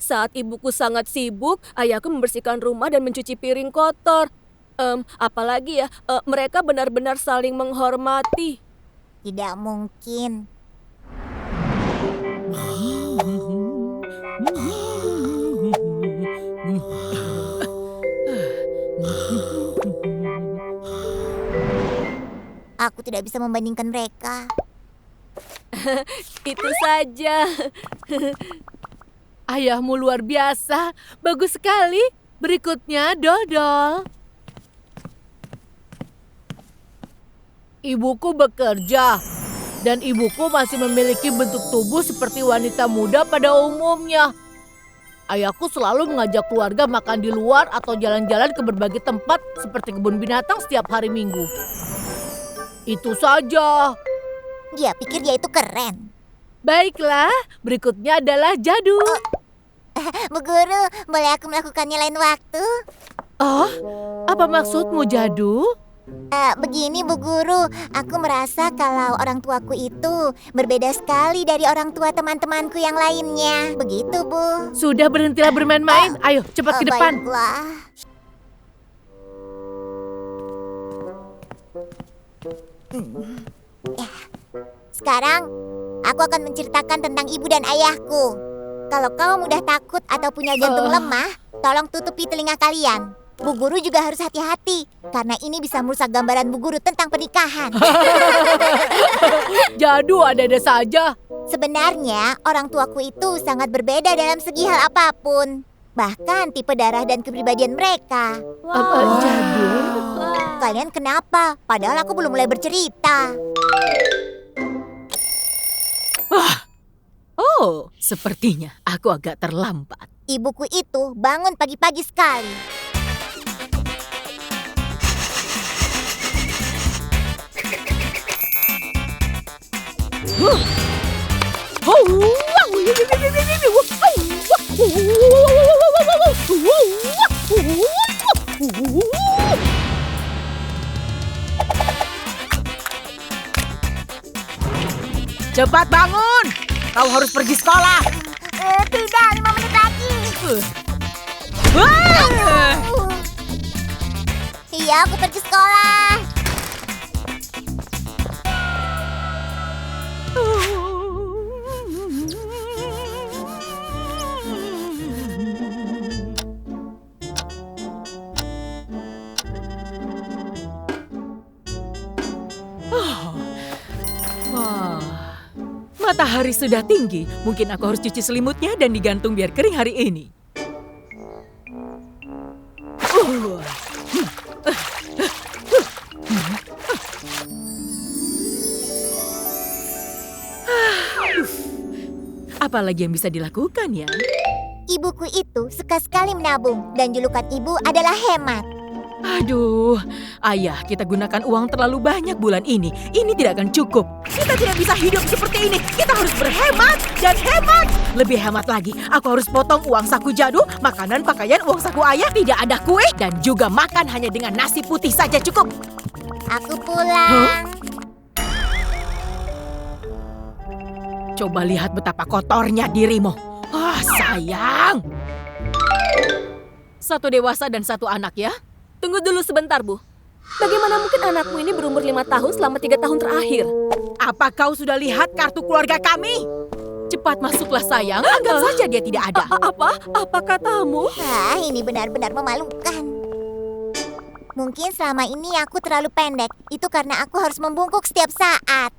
Saat ibuku sangat sibuk, ayahku membersihkan rumah dan mencuci piring kotor. Apalagi ya, mereka benar-benar saling menghormati. Tidak mungkin. Aku tidak bisa membandingkan mereka. Itu saja. Ayahmu luar biasa. Bagus sekali. Berikutnya, Dodol. Ibuku bekerja. Dan ibuku masih memiliki bentuk tubuh seperti wanita muda pada umumnya. Ayahku selalu mengajak keluarga makan di luar atau jalan-jalan ke berbagai tempat seperti kebun binatang setiap hari Minggu. Itu saja. Dia pikir dia itu keren. Baiklah, berikutnya adalah Jadu. Bu Guru, boleh aku melakukannya lain waktu? Oh, apa maksudmu, Jadu? Begini Bu Guru, aku merasa kalau orang tuaku itu berbeda sekali dari orang tua teman-temanku yang lainnya. Begitu, Bu. Sudah, berhentilah bermain-main. Ayo, cepat ke depan. Baiklah. Sekarang, aku akan menceritakan tentang ibu dan ayahku. Kalau kau mudah takut atau punya jantung lemah, tolong tutupi telinga kalian. Bu Guru juga harus hati-hati, karena ini bisa merusak gambaran Bu Guru tentang pernikahan. Jadu ada-ada saja. Sebenarnya, orang tuaku itu sangat berbeda dalam segi hal apapun. Bahkan tipe darah dan kepribadian mereka. Apa Jadu? Kalian kenapa? Padahal aku belum mulai bercerita. Oh, sepertinya aku agak terlambat. Ibuku itu bangun pagi-pagi sekali. Cepat bangun! Kau harus pergi sekolah. Tidak, 5 menit lagi. Iya, aku pergi sekolah. Wah, matahari sudah tinggi. Mungkin aku harus cuci selimutnya dan digantung biar kering hari ini. Apa lagi yang bisa dilakukan ya? Ibuku itu suka sekali menabung dan julukan ibu adalah hemat. Aduh, ayah, kita gunakan uang terlalu banyak bulan ini. Ini tidak akan cukup. Kita tidak bisa hidup seperti ini. Kita harus berhemat dan hemat. Lebih hemat lagi, aku harus potong uang saku Jadu, makanan, pakaian, uang saku ayah, tidak ada kue, dan juga makan hanya dengan nasi putih saja cukup. Aku pulang. Coba lihat betapa kotornya dirimu. Ah, sayang. Satu dewasa dan satu anak ya. Tunggu dulu sebentar, Bu. Bagaimana mungkin anakmu ini berumur 5 tahun selama 3 tahun terakhir? Apa kau sudah lihat kartu keluarga kami? Cepat masuklah sayang, anggap saja dia tidak ada. Apa? Apa katamu? Ini benar-benar memalukan. Mungkin selama ini aku terlalu pendek. Itu karena aku harus membungkuk setiap saat.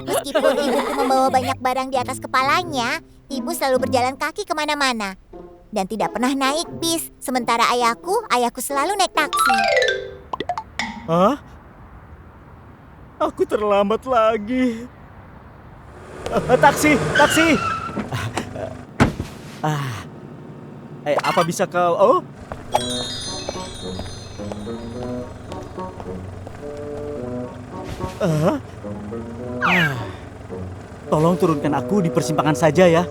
Meskipun ibuku membawa banyak barang di atas kepalanya, ibu selalu berjalan kaki kemana-mana. Dan tidak pernah naik bis. Sementara ayahku selalu naik taksi. Hah? Aku terlambat lagi. Taksi! Apa bisa kau... Oh? Tolong turunkan aku di persimpangan saja ya.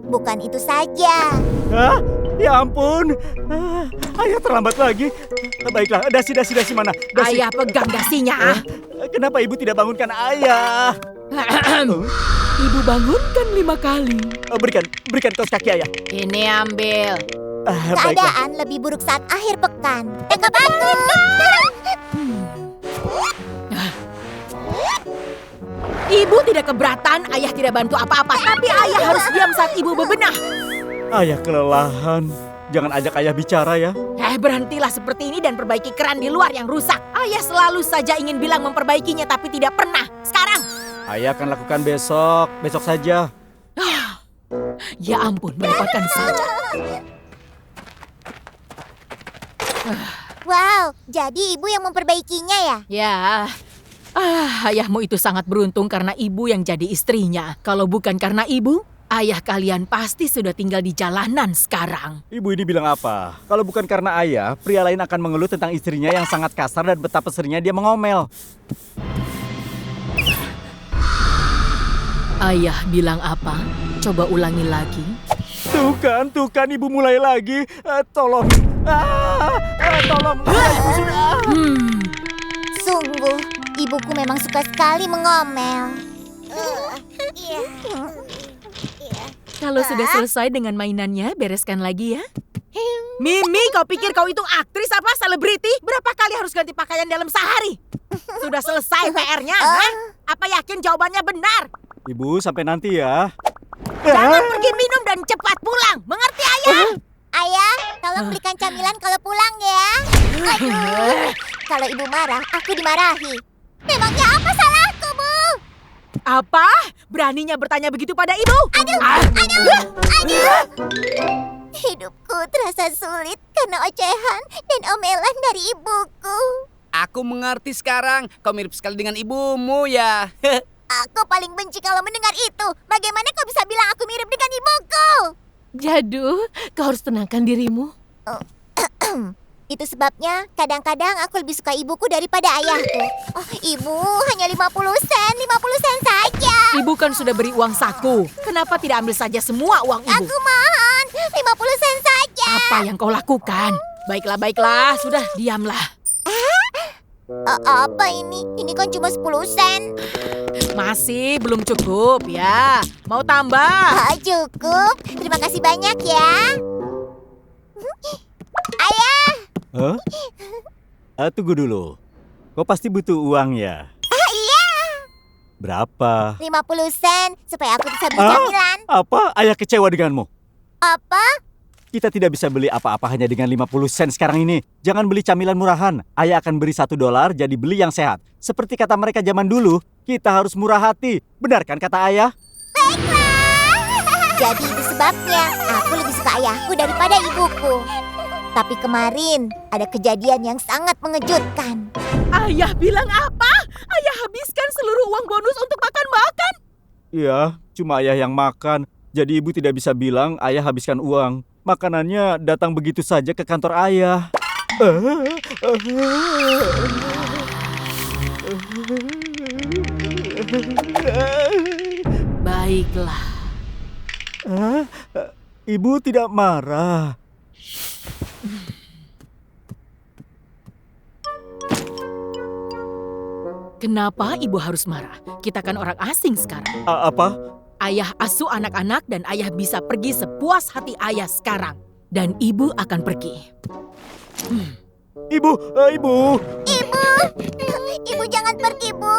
Bukan itu saja. Hah? Ya ampun. Ayah terlambat lagi. Baiklah, dasi mana? Dasi. Ayah pegang dasinya. Kenapa ibu tidak bangunkan ayah? Ibu bangunkan 5 kali. Berikan kaos kaki ayah. Ini ambil. Baiklah. Keadaan lebih buruk saat akhir pekan. Tangkap aku! Ibu tidak keberatan, ayah tidak bantu apa-apa. Tapi ayah harus diam saat ibu bebenah. Ayah kelelahan. Jangan ajak ayah bicara ya. Berhentilah seperti ini dan perbaiki keran di luar yang rusak. Ayah selalu saja ingin bilang memperbaikinya tapi tidak pernah. Sekarang. Ayah akan lakukan besok saja. Ya ampun, merepotkan saja. Wow, jadi ibu yang memperbaikinya ya? Ya, ayahmu itu sangat beruntung karena ibu yang jadi istrinya. Kalau bukan karena ibu, ayah kalian pasti sudah tinggal di jalanan sekarang. Ibu ini bilang apa? Kalau bukan karena ayah, pria lain akan mengeluh tentang istrinya yang sangat kasar dan betapa seringnya dia mengomel. Ayah bilang apa? Coba ulangi lagi. Tuh kan ibu mulai lagi. Tolong. Tolong. Ibu sudah. Sungguh, ibuku memang suka sekali mengomel. Kalau sudah selesai dengan mainannya, bereskan lagi ya. Mimi, kau pikir kau itu aktris apa selebriti? Berapa kali harus ganti pakaian dalam sehari? Sudah selesai PR-nya, kan? Apa yakin jawabannya benar? Ibu sampai nanti ya. Jangan pergi minum dan cepat pulang. Mengerti, ayah? Ayah, tolong belikan camilan kalau pulang ya. Aduh, kalau ibu marah, aku dimarahi. Memangnya apa salahku, Bu? Apa? Beraninya bertanya begitu pada ibu? Aduh. Hidupku terasa sulit karena ocehan dan omelan dari ibuku. Aku mengerti sekarang. Kau mirip sekali dengan ibumu ya. Aku paling benci kalau mendengar itu. Bagaimana kau bisa bilang aku mirip dengan ibuku? Jadu, kau harus tenangkan dirimu. Itu sebabnya kadang-kadang aku lebih suka ibuku daripada ayahku. Oh, ibu, hanya 50 sen saja. Ibu kan sudah beri uang saku. Kenapa tidak ambil saja semua uang ibu? Aku mohon, 50 sen saja. Apa yang kau lakukan? Baiklah, sudah diamlah. Apa ini? Ini kan cuma 10 sen. Masih belum cukup ya. Mau tambah? Cukup. Terima kasih banyak ya. Ayah. Hah? Tunggu dulu. Kau pasti butuh uang ya? Iya. Berapa? 50 sen supaya aku bisa beli camilan. Apa? Ayah kecewa denganmu. Apa? Kita tidak bisa beli apa-apa hanya dengan 50 sen sekarang ini. Jangan beli camilan murahan. Ayah akan beri $1 jadi beli yang sehat. Seperti kata mereka zaman dulu, kita harus murah hati. Benar kan kata ayah? Jadi itu sebabnya aku lebih suka ayahku daripada ibuku. Tapi kemarin ada kejadian yang sangat mengejutkan. Ayah bilang apa? Ayah habiskan seluruh uang bonus untuk makan-makan. Iya, cuma ayah yang makan. Jadi ibu tidak bisa bilang ayah habiskan uang. Makanannya datang begitu saja ke kantor ayah. Baiklah. Ibu tidak marah. Kenapa ibu harus marah? Kita kan orang asing sekarang. Apa? Ayah asuh anak-anak dan ayah bisa pergi sepuas hati ayah sekarang. Dan ibu akan pergi. Ibu. Ibu jangan pergi, Bu.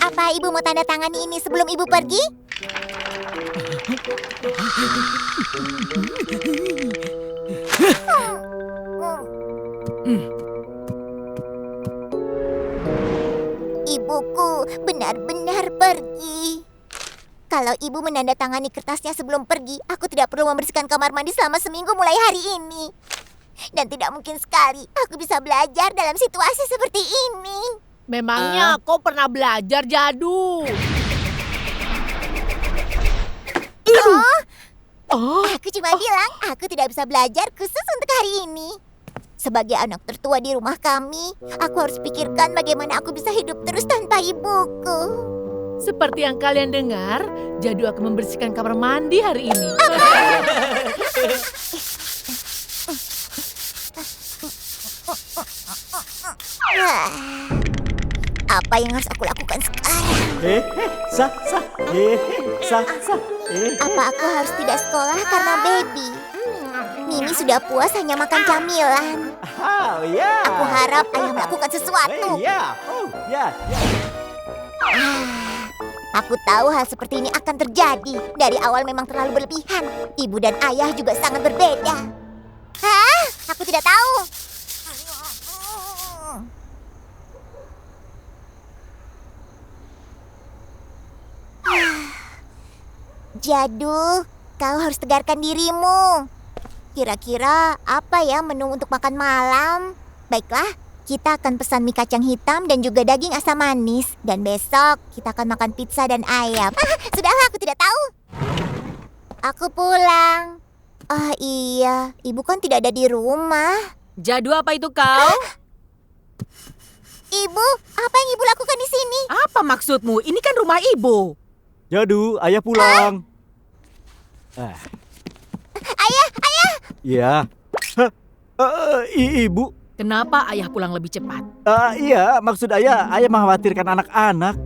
Apa ibu mau tanda tangani ini sebelum ibu pergi? Ibuku benar-benar pergi. Kalau ibu menandatangani kertasnya sebelum pergi, aku tidak perlu membersihkan kamar mandi selama seminggu mulai hari ini. Dan tidak mungkin sekali aku bisa belajar dalam situasi seperti ini. Memangnya kau pernah belajar, Jadu? Aku cuma bilang aku tidak bisa belajar khusus untuk hari ini. Sebagai anak tertua di rumah kami, aku harus pikirkan bagaimana aku bisa hidup terus tanpa ibuku. Seperti yang kalian dengar, Jadu akan membersihkan kamar mandi hari ini. Apa yang harus aku lakukan sekarang? Sa, Apa aku harus tidak sekolah karena baby? Mimi sudah puas hanya makan camilan. Oh, ya. Aku harap ayah melakukan sesuatu. Ya, oh, ya. Aku tahu hal seperti ini akan terjadi. Dari awal memang terlalu berlebihan. Ibu dan ayah juga sangat berbeda. Hah? Aku tidak tahu. Jadu, kau harus tegarkan dirimu. Kira-kira apa ya menu untuk makan malam? Baiklah, kita akan pesan mie kacang hitam dan juga daging asam manis. Dan besok kita akan makan pizza dan ayam. Sudahlah, aku tidak tahu. Aku pulang. Ah iya, ibu kan tidak ada di rumah. Jadu, apa itu kau? Ibu, apa yang ibu lakukan di sini? Apa maksudmu? Ini kan rumah ibu. Jadu, ayah pulang. Ayah! Ya. Ibu. Kenapa ayah pulang lebih cepat? Iya, maksud ayah mengkhawatirkan anak-anak.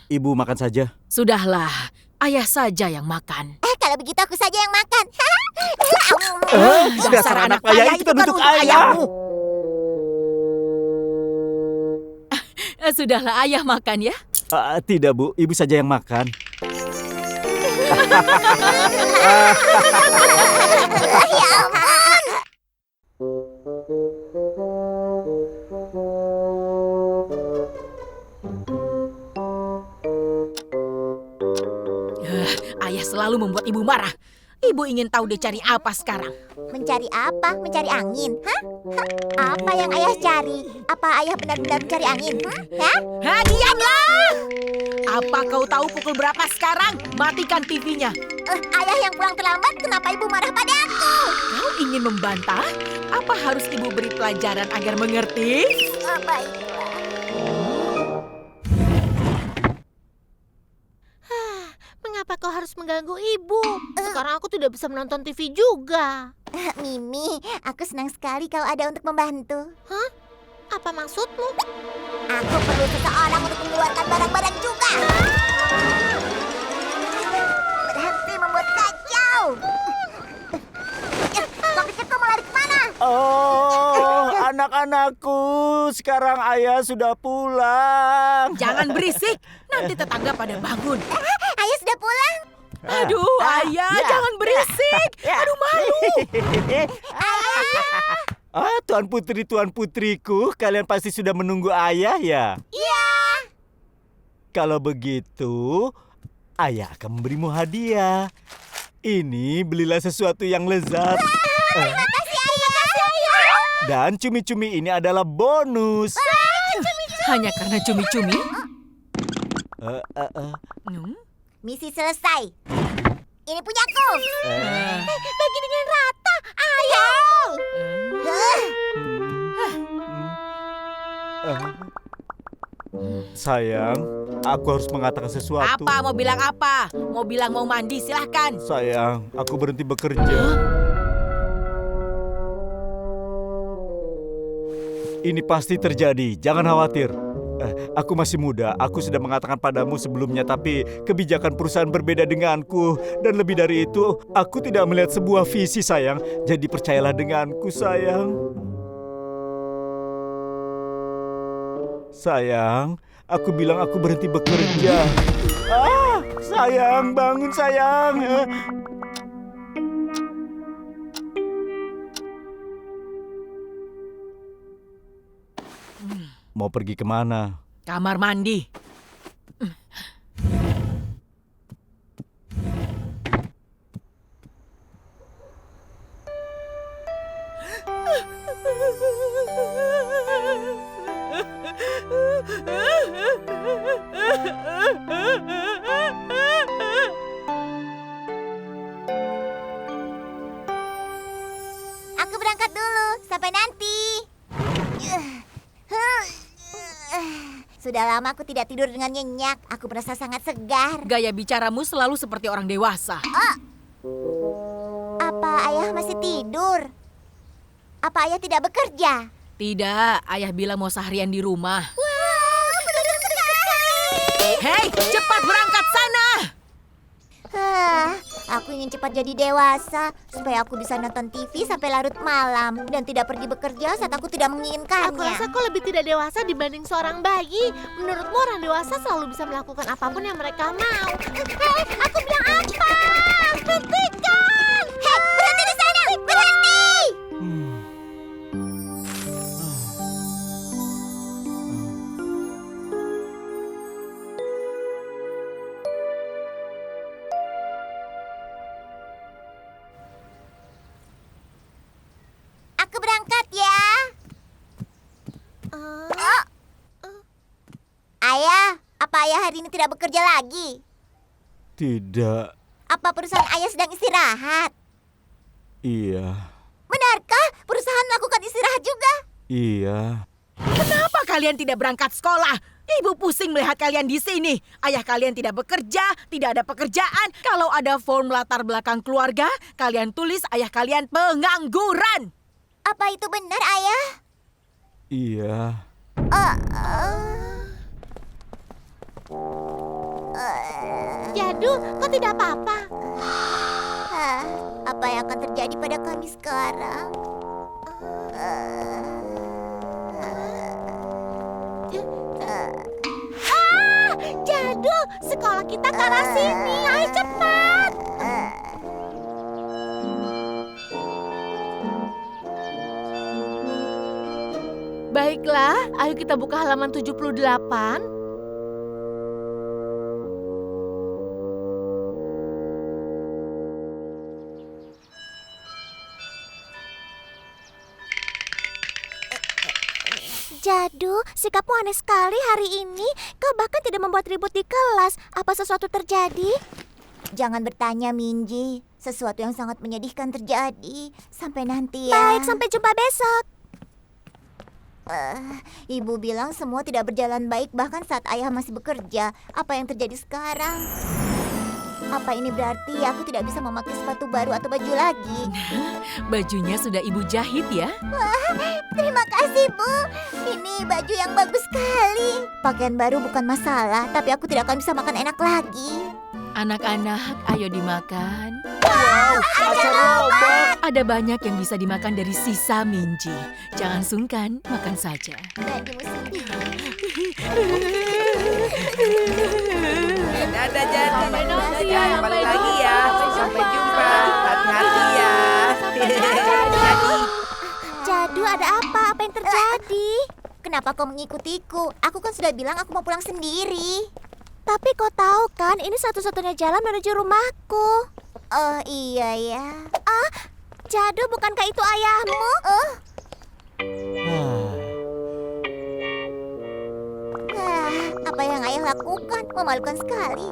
Ibu makan saja. Sudahlah, ayah saja yang makan. Kalau begitu aku saja yang makan. Dasar anak ayah itu kan untuk ayahmu. Sudahlah, ayah makan ya. Tidak, Bu. Ibu saja yang makan. Ayah selalu membuat ibu marah. Ibu ingin tahu dia cari apa sekarang. Mencari apa? Mencari angin? Hah? Apa yang ayah cari? Apa ayah benar-benar mencari angin? Hah? Diamlah! Apa kau tahu pukul berapa sekarang? Matikan TV-nya. Ayah yang pulang terlambat, kenapa ibu marah pada aku? Kau ingin membantah? Apa harus ibu beri pelajaran agar mengerti? Baiklah. Mengapa kau harus mengganggu ibu? Sekarang aku tidak bisa menonton TV juga. Mimi, aku senang sekali kau ada untuk membantu. Apa maksudmu? Aku perlu seseorang untuk mengeluarkan barang-barang juga. Berhenti membuat kacau. Kau pikir kau mau lari kemana? Oh, anak-anakku, sekarang ayah sudah pulang. Jangan berisik, nanti tetangga pada bangun. Ayah sudah pulang. Aduh, ayah, jangan berisik. Aduh, malu. Tuan putriku, kalian pasti sudah menunggu ayah ya? Iya. Kalau begitu, ayah akan memberimu hadiah. Ini belilah sesuatu yang lezat. Terima kasih, ayah. Dan cumi-cumi ini adalah bonus. Hanya karena cumi-cumi? Misi selesai. Ini punyaku. Bagi dengan rata, ayo. Sayang, aku harus mengatakan sesuatu. Apa? Mau bilang apa? Mau bilang mau mandi, silahkan. Sayang, aku berhenti bekerja. Ini pasti terjadi, jangan khawatir. Aku masih muda, aku sudah mengatakan padamu sebelumnya, tapi kebijakan perusahaan berbeda denganku. Dan lebih dari itu, aku tidak melihat sebuah visi, sayang. Jadi percayalah denganku, sayang. Sayang, aku bilang aku berhenti bekerja. Sayang, bangun sayang. Mau pergi kemana? Kamar mandi. Aku berangkat dulu. Sampai nanti. Sudah lama aku tidak tidur dengan nyenyak. Aku merasa sangat segar. Gaya bicaramu selalu seperti orang dewasa. Apa ayah masih tidur? Apa ayah tidak bekerja? Tidak, ayah bilang mau seharian di rumah. Wah, benar sekali. Hei, cepat berangkat sana! Aku ingin cepat jadi dewasa supaya aku bisa nonton TV sampai larut malam dan tidak pergi bekerja saat aku tidak menginginkannya. Aku rasa kau lebih tidak dewasa dibanding seorang bayi. Menurutmu orang dewasa selalu bisa melakukan apapun yang mereka mau. Hei, aku bilang apa? Hentikan! Hei, berhenti di sana! Berhenti! Aku berangkat ya. Ayah, apa ayah hari ini tidak bekerja lagi? Tidak. Apa perusahaan ayah sedang istirahat? Iya. Benarkah perusahaan melakukan istirahat juga? Iya. Kenapa kalian tidak berangkat sekolah? Ibu pusing melihat kalian di sini. Ayah kalian tidak bekerja, tidak ada pekerjaan. Kalau ada form latar belakang keluarga, kalian tulis ayah kalian pengangguran. Apa itu benar, ayah? Iya. Jadu, kau tidak apa-apa. Apa yang akan terjadi pada kami sekarang? Jadu, sekolah kita ke arah sini. Ayo cepat. Baiklah, ayo kita buka halaman 78. Jadu, sikapmu aneh sekali hari ini. Kau bahkan tidak membuat ribut di kelas. Apa sesuatu terjadi? Jangan bertanya, Minji. Sesuatu yang sangat menyedihkan terjadi. Sampai nanti ya. Baik, sampai jumpa besok. Ibu bilang semua tidak berjalan baik bahkan saat ayah masih bekerja. Apa yang terjadi sekarang? Apa ini berarti aku tidak bisa memakai sepatu baru atau baju lagi? Bajunya sudah ibu jahit ya? Terima kasih, Bu. Ini baju yang bagus sekali. Pakaian baru bukan masalah, tapi aku tidak akan bisa makan enak lagi. Anak-anak, ayo dimakan. Wow, ada lobak. Ada banyak yang bisa dimakan dari sisa Minji. Jangan sungkan, makan saja. Bajumu sendiri. Dadah, Jadi. Sampai nanti ya, Jangan balik lagi ya. Sampai jumpa. Hati-hati ya. Hati-hati. Jadu, ada apa? Apa yang terjadi? Kenapa kau mengikutiku? Aku kan sudah bilang aku mau pulang sendiri. Tapi kau tahu kan, ini satu-satunya jalan menuju rumahku. Oh iya ya. Jadu, bukankah itu ayahmu? Apa yang ayah lakukan? Memalukan sekali.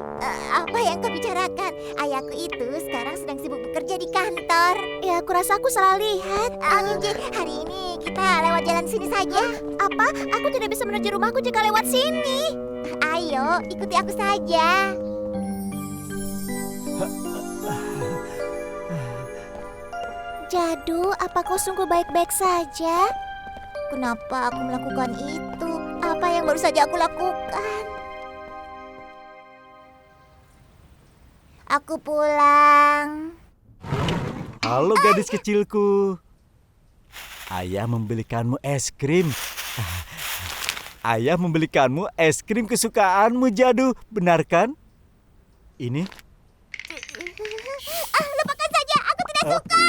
Apa yang kau bicarakan? Ayahku itu sekarang sedang sibuk bekerja di kantor. Ya, aku rasa aku salah lihat. Minji, hari ini kita lewat jalan sini saja. Apa? Aku tidak bisa menuju rumahku jika lewat sini. Ayo, ikuti aku saja. Jadu, apa kau sungguh baik-baik saja? Kenapa aku melakukan itu? Apa yang baru saja aku lakukan? Aku pulang. Halo gadis kecilku. Ayah membelikanmu es krim. Ayah membelikanmu es krim kesukaanmu, Jadu. Benar kan? Ini? Lupakan saja, aku tidak suka.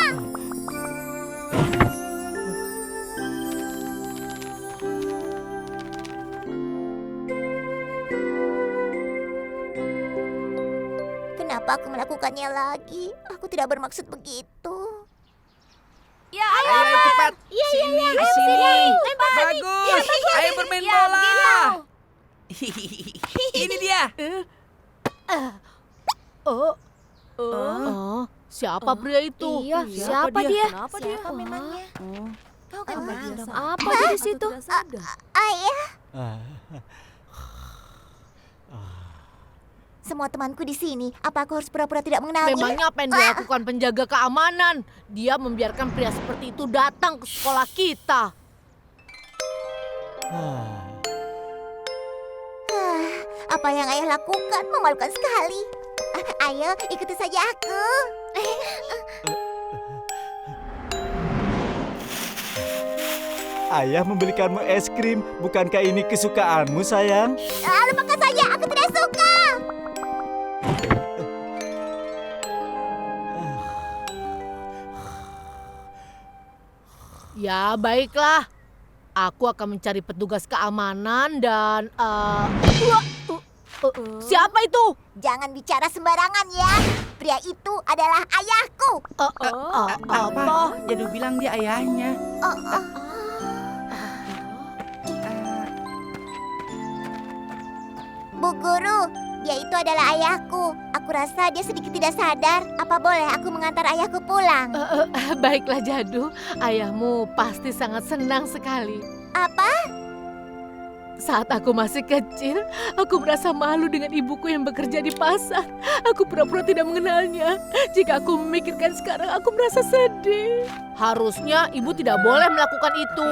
Kenapa aku melakukannya lagi? Aku tidak bermaksud begitu. Ya, Ayo cepat. Sini, di sini. Bagus. Ayo bermain bola. Ini dia. Oh, siapa pria itu? Iya, siapa dia? Kenapa memangnya? Kau kan sedang apa dia di situ? Ayah, semua temanku di sini. Apa aku harus pura-pura tidak mengenalnya? Memangnya apa yang dilakukan penjaga keamanan? Dia membiarkan pria seperti itu datang ke sekolah kita. Apa yang ayah lakukan memalukan sekali. Ayo, ikuti saja aku. Ayah membelikanmu es krim. Bukankah ini kesukaanmu, sayang? Lupakan saja, aku tidak suka. Ya, baiklah. Aku akan mencari petugas keamanan dan... siapa itu? Jangan bicara sembarangan ya. Pria itu adalah ayahku. Apa? Jadu bilang dia ayahnya. Bu Guru, dia itu adalah ayahku. Aku rasa dia sedikit tidak sadar. Apa boleh aku mengantar ayahku pulang? Baiklah, Jadu. Ayahmu pasti sangat senang sekali. Apa? Saat aku masih kecil, aku merasa malu dengan ibuku yang bekerja di pasar. Aku pura-pura tidak mengenalnya. Jika aku memikirkan sekarang, aku merasa sedih. Harusnya ibu tidak boleh melakukan itu.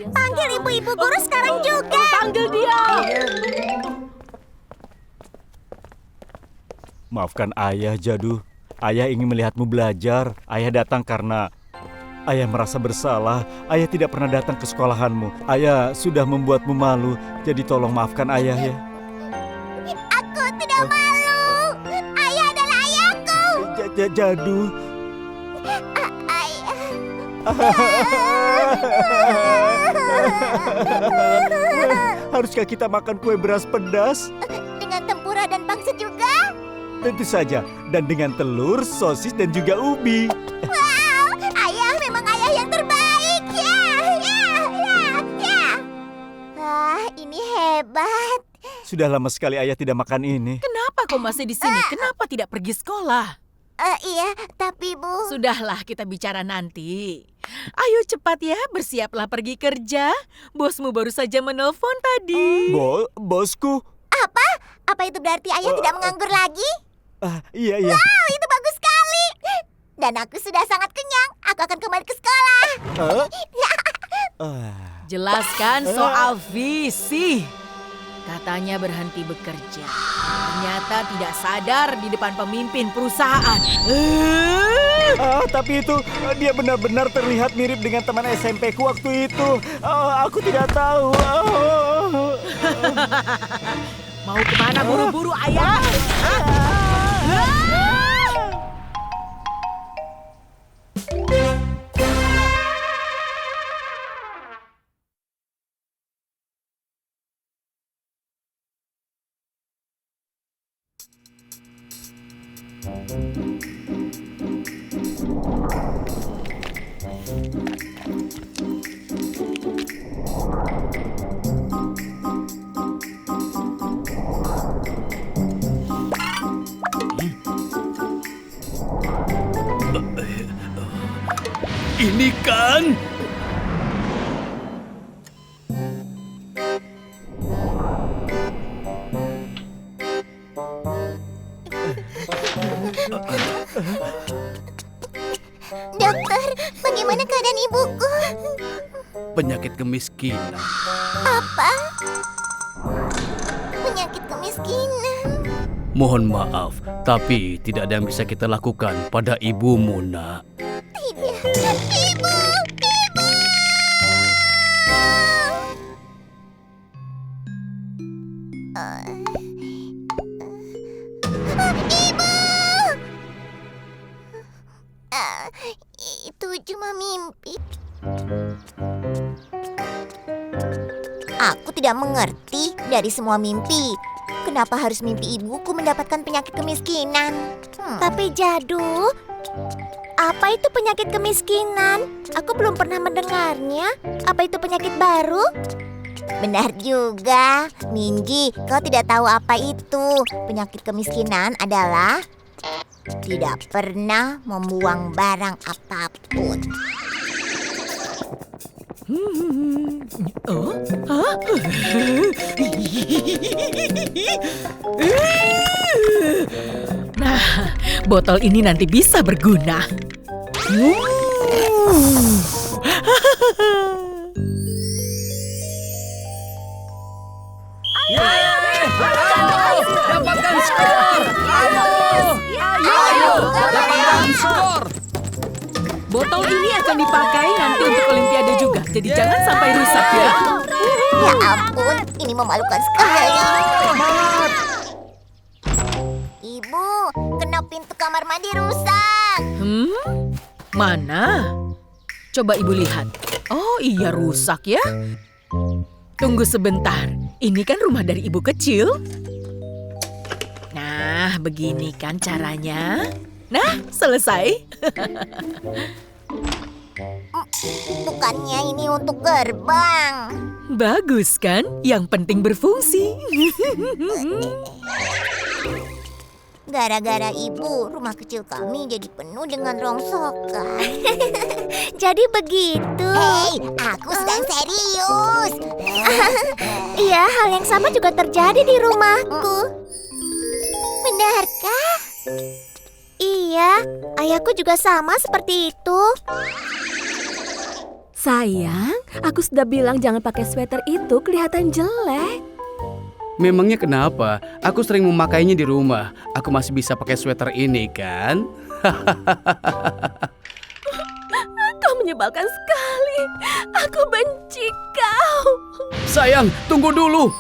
Panggil ibu-ibu guru sekarang juga. Panggil dia. Maafkan ayah, Jadu. Ayah ingin melihatmu belajar. Ayah datang karena ayah merasa bersalah. Ayah tidak pernah datang ke sekolahanmu. Ayah sudah membuatmu malu. Jadi tolong maafkan ayah ya. Aku tidak malu. Ayah adalah ayahku. Jadu. Ayah. Haruskah kita makan kue beras pedas? Dengan tempura dan pangsit juga? Tentu saja. Dan dengan telur, sosis, dan juga ubi. Wow, ayah memang ayah yang terbaik. Ya. Wah, ini hebat. Sudah lama sekali ayah tidak makan ini. Kenapa kau masih di sini? Kenapa tidak pergi sekolah? Iya, tapi Bu. Sudahlah, kita bicara nanti. Ayo cepat ya, bersiaplah pergi kerja. Bosmu baru saja menelpon tadi. Bosku? Apa itu berarti ayah tidak menganggur lagi? Iya. Wow, itu bagus sekali. Dan aku sudah sangat kenyang. Aku akan kembali ke sekolah. Jelaskan soal visi. Katanya berhenti bekerja. Ternyata tidak sadar di depan pemimpin perusahaan. Tapi itu dia benar-benar terlihat mirip dengan teman SMP ku waktu itu. Aku tidak tahu. Mau kemana buru-buru ayah? Ini kan... Dokter, bagaimana keadaan ibuku? penyakit kemiskinan. Apa? Penyakit kemiskinan. Mohon maaf, tapi tidak ada yang bisa kita lakukan pada ibumu, Nak. Tidak. Ibu! Itu cuma mimpi. Aku tidak mengerti dari semua mimpi. Kenapa harus mimpi ibuku mendapatkan penyakit kemiskinan? Tapi Jadu, apa itu penyakit kemiskinan? Aku belum pernah mendengarnya. Apa itu penyakit baru? Benar juga, Minji. Kau tidak tahu apa itu. Penyakit kemiskinan adalah tidak pernah membuang barang apapun. Oh? Hah? Nah, botol ini nanti bisa berguna. Dapatkan skor. Ayo, dapatkan skor. Botol ini akan dipakai nanti untuk Olimpiade juga, jadi jangan sampai rusak ya. Ya ampun, ini memalukan sekali. Ibu, kena pintu kamar mandi rusak. Mana? Coba ibu lihat. Oh iya, rusak ya. Tunggu sebentar, ini kan rumah dari ibu kecil. Nah, begini kan caranya. Nah, selesai. Bukannya ini untuk gerbang. Bagus kan? Yang penting berfungsi. Gara-gara ibu, rumah kecil kami jadi penuh dengan rongsokan. Jadi begitu. Hei, aku sedang serius. Iya, hal yang sama juga terjadi di rumahku. Benarkah? Iya, ayahku juga sama seperti itu. Sayang, aku sudah bilang jangan pakai sweater itu, kelihatan jelek. Memangnya kenapa? Aku sering memakainya di rumah. Aku masih bisa pakai sweater ini kan? Kau menyebalkan sekali. Aku benci kau. Sayang, tunggu dulu.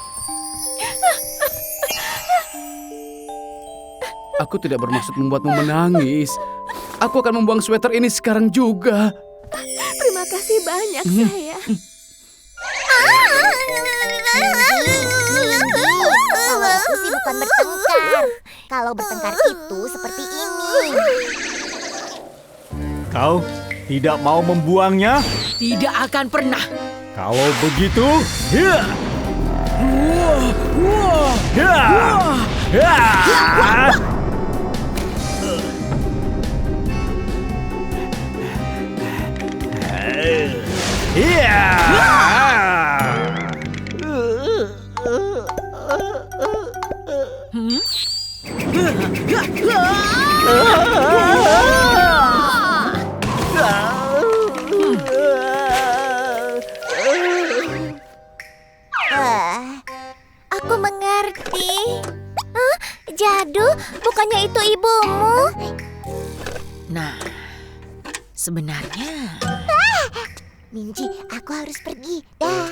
Aku tidak bermaksud membuatmu menangis. Aku akan membuang sweater ini sekarang juga. Terima kasih banyak, sayang. Aku sih bukan bertengkar. Kalau bertengkar itu seperti ini. Kau tidak mau membuangnya? Tidak akan pernah. Kalau begitu, ya. Aku mengerti. Hah? Jadu, bukannya itu ibumu? Nah, sebenarnya... Minji, aku harus pergi. Dah.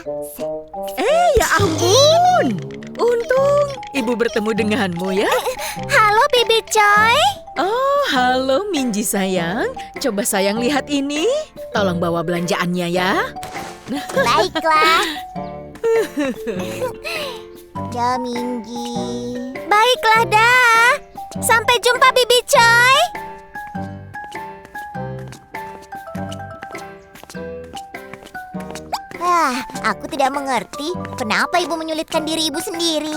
Ya ampun. Untung ibu bertemu denganmu ya. Halo, Bibi Choi. Oh, halo Minji sayang. Coba sayang lihat ini. Tolong bawa belanjaannya ya. Baiklah. Dah, Minji. Baiklah, dah. Sampai jumpa, Bibi Choi. Aku tidak mengerti kenapa ibu menyulitkan diri ibu sendiri.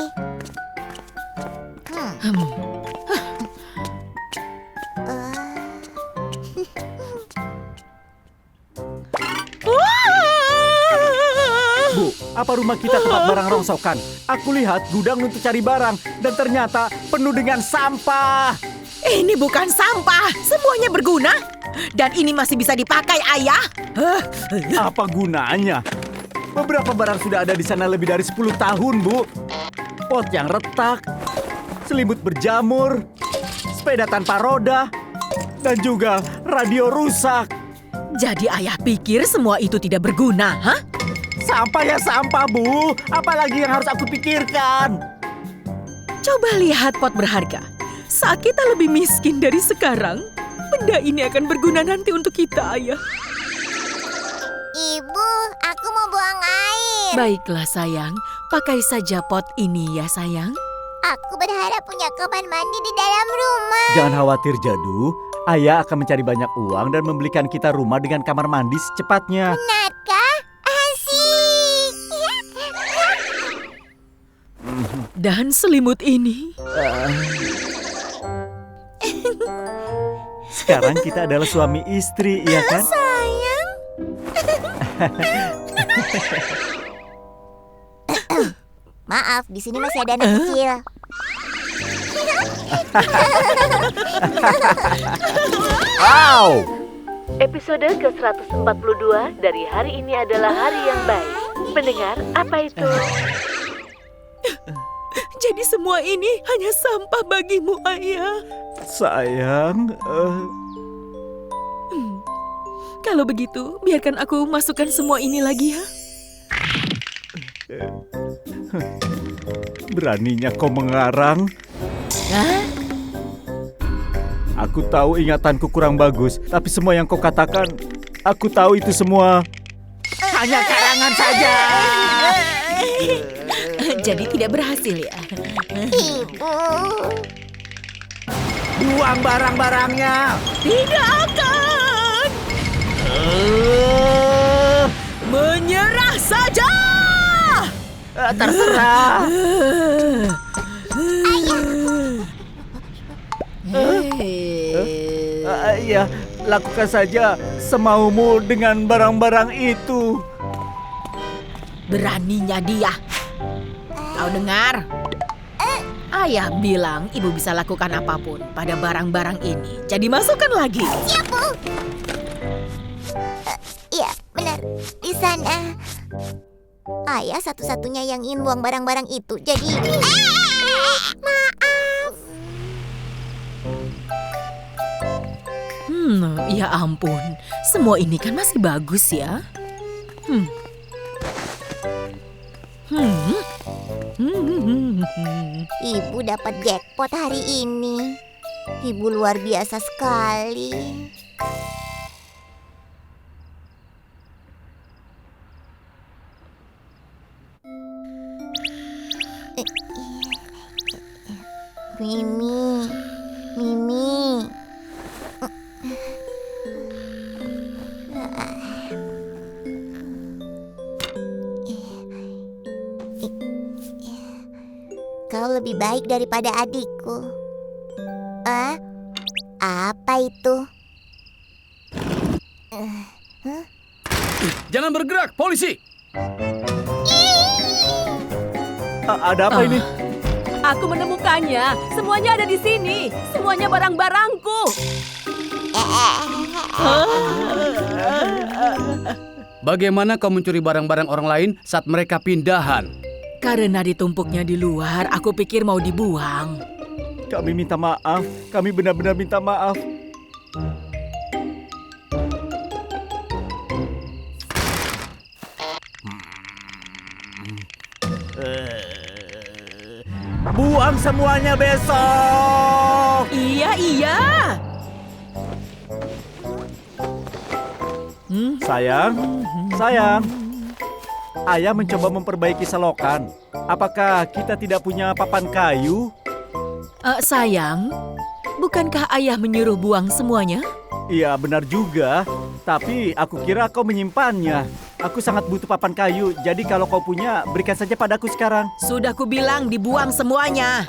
Bu, apa rumah kita tempat barang rongsokan? Aku lihat gudang untuk cari barang dan ternyata penuh dengan sampah. Ini bukan sampah, semuanya berguna. Dan ini masih bisa dipakai, Ayah. Apa gunanya? Beberapa barang sudah ada di sana lebih dari 10 tahun, Bu. Pot yang retak, selimut berjamur, sepeda tanpa roda, dan juga radio rusak. Jadi Ayah pikir semua itu tidak berguna, hah? Sampah ya sampah, Bu. Apalagi yang harus aku pikirkan? Coba lihat pot berharga. Saat kita lebih miskin dari sekarang, benda ini akan berguna nanti untuk kita, Ayah. Ibu, aku mau buang air. Baiklah sayang, pakai saja pot ini ya sayang. Aku berharap punya kamar mandi di dalam rumah. Jangan khawatir, Jadu. Ayah akan mencari banyak uang dan membelikan kita rumah dengan kamar mandi secepatnya. Benarkah? Asik. Dan selimut ini. Sekarang kita adalah suami istri, iya kan? Sayang. Maaf, di sini masih ada anak kecil. Wow! Episode ke-142 dari hari ini adalah hari yang baik. Mendengar apa itu? Jadi semua ini hanya sampah bagimu, Ayah. Sayang, Kalau begitu, biarkan aku masukkan semua ini lagi ya. beraninya kau mengarang. Hah? Aku tahu ingatanku kurang bagus, tapi semua yang kau katakan, aku tahu itu semua hanya karangan saja. Jadi tidak berhasil ya? Ibu. Buang barang-barangnya. Tidak akan! Menyerah saja! Terserah. Iya, lakukan saja semaumu dengan barang-barang itu. Beraninya dia. Kau dengar? Ayah bilang ibu bisa lakukan apapun pada barang-barang ini. Jadi masukkan lagi. Siap, Bu. Iya, benar. Di sana. Ayah satu-satunya yang ingin buang barang-barang itu. Jadi... maaf. Ya ampun. Semua ini kan masih bagus ya. Ibu dapat jackpot hari ini. Ibu luar biasa sekali. Mimi, Mimi. Kau lebih baik daripada adikku. Apa itu? Jangan bergerak, polisi! Ada apa ini? Aku menemukannya. Semuanya ada di sini. Semuanya barang-barangku. Bagaimana kau mencuri barang-barang orang lain saat mereka pindahan? Karena ditumpuknya di luar, aku pikir mau dibuang. Kami minta maaf. Kami benar-benar minta maaf. Buang semuanya besok. Iya. Sayang. Ayah mencoba memperbaiki selokan. Apakah kita tidak punya papan kayu? Sayang, bukankah ayah menyuruh buang semuanya? Iya, benar juga. Tapi aku kira kau menyimpannya. Aku sangat butuh papan kayu. Jadi kalau kau punya, berikan saja padaku sekarang. Sudah kubilang dibuang semuanya.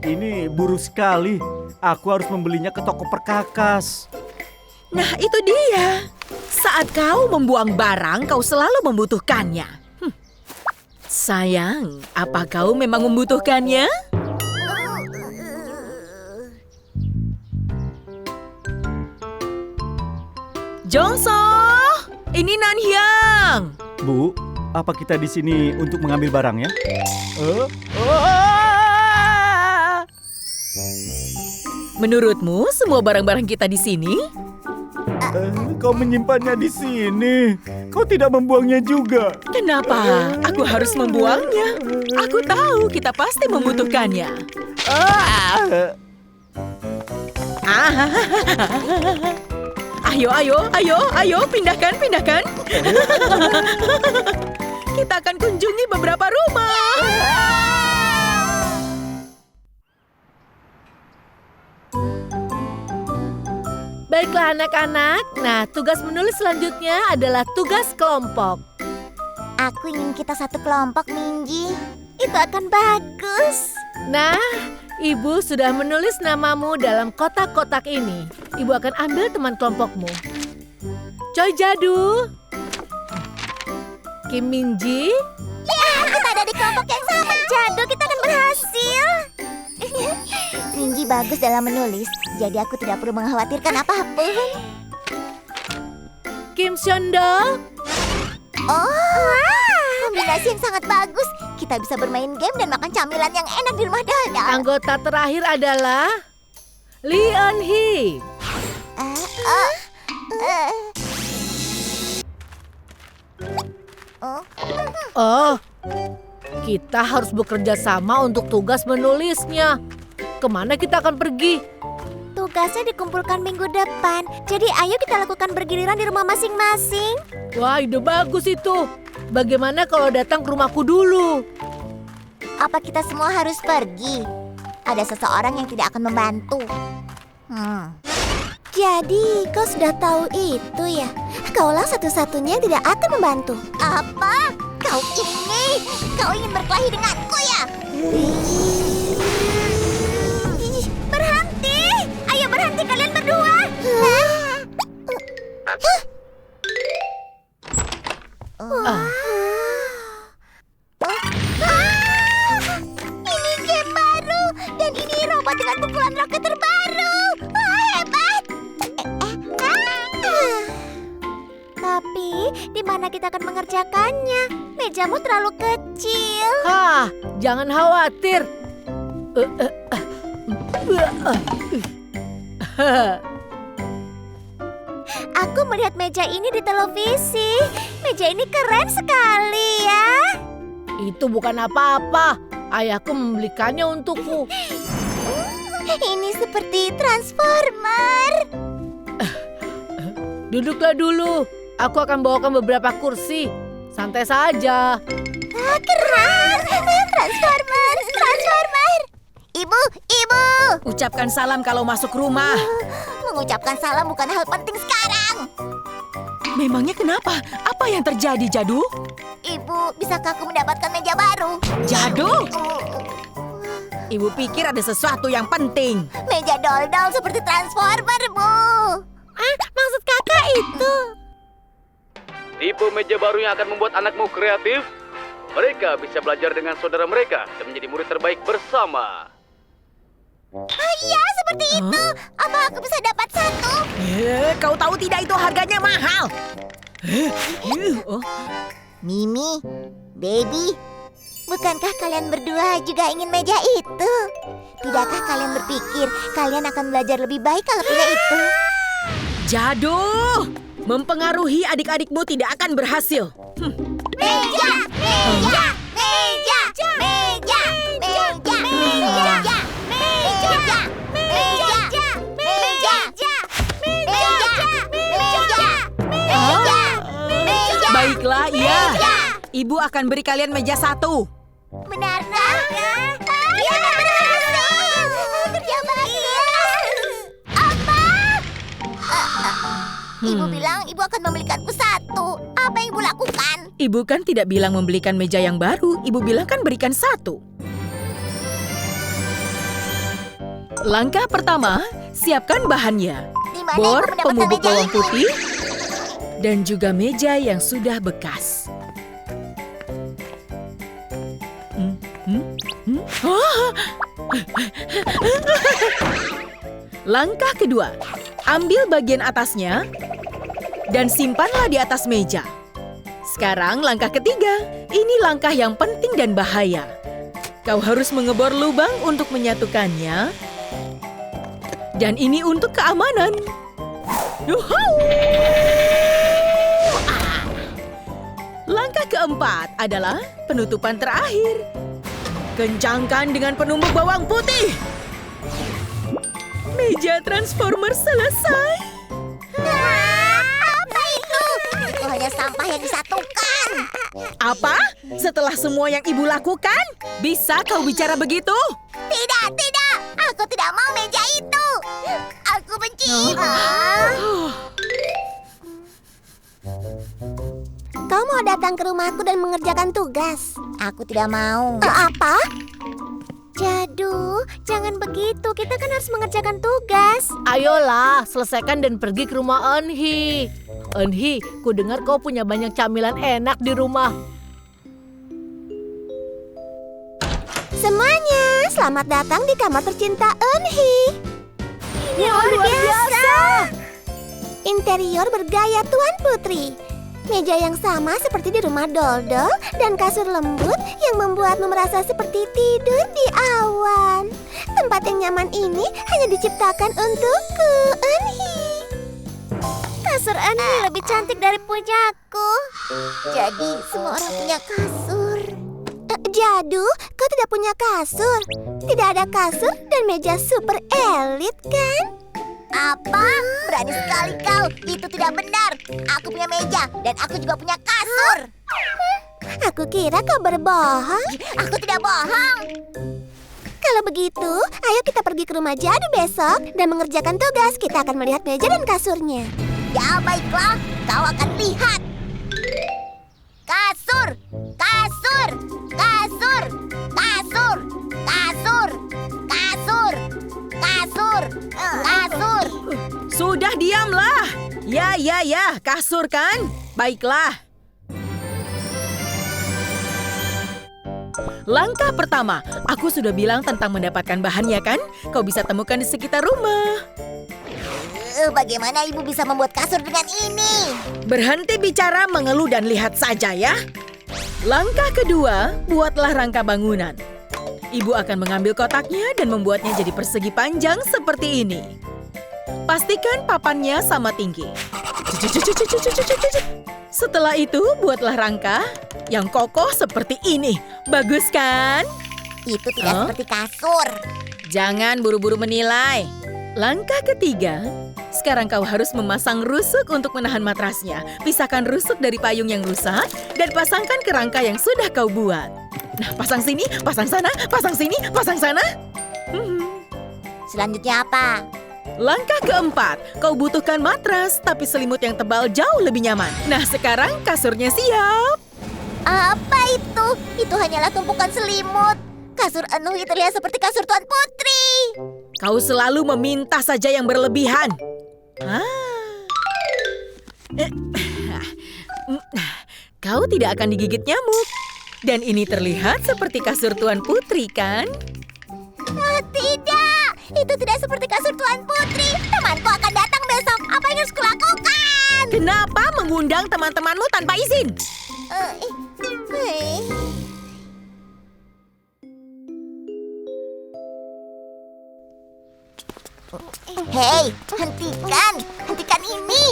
Ini buruk sekali. Aku harus membelinya ke toko perkakas. Nah, itu dia. Saat kau membuang barang, kau selalu membutuhkannya. Sayang, apa kau memang membutuhkannya? Jongso, ini Nanhyang. Bu, apa kita di sini untuk mengambil barangnya? Menurutmu semua barang-barang kita di sini? Kau menyimpannya di sini. Kau tidak membuangnya juga. Kenapa? Aku harus membuangnya. Aku tahu kita pasti membutuhkannya. Ayo, pindahkan. Kita akan kunjungi beberapa rumah. Baiklah anak-anak, nah tugas menulis selanjutnya adalah tugas kelompok. Aku ingin kita satu kelompok, Minji. Itu akan bagus. Nah, Ibu sudah menulis namamu dalam kotak-kotak ini. Ibu akan ambil teman kelompokmu. Choi Jadu. Kim Minji? Kita ada di kelompok yang sama. Jadu, kita akan berhasil. Minji bagus dalam menulis, jadi aku tidak perlu mengkhawatirkan apapun. Kim Shonda? Oh, kombinasi yang sangat bagus. Kita bisa bermain game dan makan camilan yang enak di rumah Doldol. Anggota terakhir adalah Lee Eun-hee. Oh, kita harus bekerja sama untuk tugas menulisnya. Kemana kita akan pergi? Tugasnya dikumpulkan minggu depan. Jadi ayo kita lakukan bergiliran di rumah masing-masing. Wah, ide bagus itu. Bagaimana kalau datang ke rumahku dulu? Apa kita semua harus pergi? Ada seseorang yang tidak akan membantu. Jadi kau sudah tahu itu ya? Kaulah satu-satunya yang tidak akan membantu. Apa? Kau ingin berkelahi denganku ya? Berhenti! Ayo berhenti kalian berdua! Ini game baru dan ini robot dengan pukulan roket terbaru. Hebat! Tapi di mana kita akan mengerjakannya? Mejamu terlalu kecil. Hah, jangan khawatir. Aku melihat meja ini di televisi. Meja ini keren sekali ya. Itu bukan apa-apa. Ayahku membelikannya untukku. Ini seperti Transformer. Duduklah dulu. Aku akan bawakan beberapa kursi. Santai saja. Keren. Transformer. Ibu. Ucapkan salam kalau masuk rumah. Mengucapkan salam bukan hal penting sekarang. Memangnya kenapa? Apa yang terjadi, Jadu? Ibu, bisakah aku mendapatkan meja baru? Jadu? Ibu pikir ada sesuatu yang penting. Meja Doldol seperti Transformer, Bu. Maksud kakak itu? Tipe meja baru yang akan membuat anakmu kreatif? Mereka bisa belajar dengan saudara mereka dan menjadi murid terbaik bersama. Iya, seperti itu. Apa aku bisa dapat satu? Kau tahu tidak itu harganya mahal? Mimi, Baby, bukankah kalian berdua juga ingin meja itu? Tidakkah kalian berpikir kalian akan belajar lebih baik kalau punya itu? Jadu, mempengaruhi adik-adikmu tidak akan berhasil. Meja! Baiklah, iya. Ibu akan beri kalian meja satu. Benarkah? Iya, berhasil! Kerja bagus! Apa? Ibu bilang ibu akan membelikanku satu. Apa yang ibu lakukan? Ibu kan tidak bilang membelikan meja yang baru. Ibu bilang kan berikan satu. Langkah pertama, siapkan bahannya. Di mana Bor, ibu mendapatkan pembubuk meja bawang ini? putih, dan juga meja yang sudah bekas. Langkah kedua, ambil bagian atasnya dan simpanlah di atas meja. Sekarang langkah ketiga, ini langkah yang penting dan bahaya. Kau harus mengebor lubang untuk menyatukannya. Dan ini untuk keamanan. Langkah keempat adalah penutupan terakhir. Kencangkan dengan penumbuk bawang putih. Meja Transformer selesai. Apa itu? Itu hanya sampah yang disatukan. Apa? Setelah semua yang ibu lakukan, bisa kau bicara begitu? Tidak. Aku tidak mau meja itu. Aku benci. Kau mau datang ke rumahku dan mengerjakan tugas? Aku tidak mau. Apa? Jadu, jangan begitu. Kita kan harus mengerjakan tugas. Ayolah, selesaikan dan pergi ke rumah Eun-hee. Enhi, ku dengar kau punya banyak camilan enak di rumah. Semuanya, selamat datang di kamar tercinta Enhi. Ini luar biasa. Interior bergaya Tuan Putri. Meja yang sama seperti di rumah Doldol dan kasur lembut yang membuatmu merasa seperti tidur di awan. Tempat yang nyaman ini hanya diciptakan untukku, Enhi. Kasur Enhi lebih cantik dari punyaku. Jadi semua orang punya kasur. Jadu, kau tidak punya kasur. Tidak ada kasur dan meja super elit, kan? Apa? Berani sekali kau. Itu tidak benar. Aku punya meja dan aku juga punya kasur. Aku kira kau berbohong. Aku tidak bohong. Kalau begitu, ayo kita pergi ke rumah Jadu besok dan mengerjakan tugas. Kita akan melihat meja dan kasurnya. Ya, baiklah. Kau akan lihat. Kasur, kasur, kasur, kasur, kasur, kasur, kasur, kasur. Sudah diamlah. Ya, kasur kan? Baiklah. Langkah pertama, aku sudah bilang tentang mendapatkan bahannya kan? Kau bisa temukan di sekitar rumah. Bagaimana ibu bisa membuat kasur dengan ini? Berhenti bicara, mengeluh dan lihat saja ya. Langkah kedua, buatlah rangka bangunan. Ibu akan mengambil kotaknya dan membuatnya jadi persegi panjang seperti ini. Pastikan papannya sama tinggi. Setelah itu, buatlah rangka yang kokoh seperti ini. Bagus kan? Itu tidak seperti kasur. Jangan buru-buru menilai. Langkah ketiga, sekarang kau harus memasang rusuk untuk menahan matrasnya. Pisahkan rusuk dari payung yang rusak dan pasangkan ke rangka yang sudah kau buat. Nah, pasang sini, pasang sana, pasang sini, pasang sana. Selanjutnya apa? Langkah keempat, kau butuhkan matras, tapi selimut yang tebal jauh lebih nyaman. Nah, sekarang kasurnya siap. Apa itu? Itu hanyalah tumpukan selimut. Kasur Enhi terlihat seperti kasur Tuan Putri. Kau selalu meminta saja yang berlebihan. Kau tidak akan digigit nyamuk. Dan ini terlihat seperti kasur Tuan Putri, kan? Tidak, itu tidak seperti kasur Tuan Putri. Temanku akan datang besok. Apa yang harus kulakukan? Kenapa mengundang teman-temanmu tanpa izin? Hei, hentikan ini.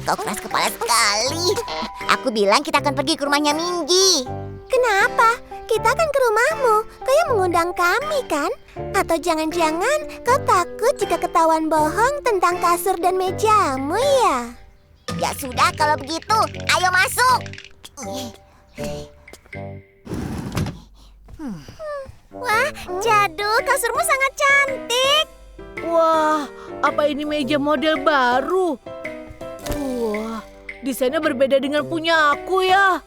Kau keras kepala sekali. Aku bilang kita akan pergi ke rumahnya Minggi. Kenapa? Kita akan ke rumahmu. Kau yang mengundang kami, kan? Atau jangan-jangan kau takut jika ketahuan bohong tentang kasur dan mejamu, ya? Ya sudah, kalau begitu, ayo masuk. Wah, Jadu, kasurmu sangat cantik. Wah, apa ini meja model baru? Wah, desainnya berbeda dengan punya aku ya.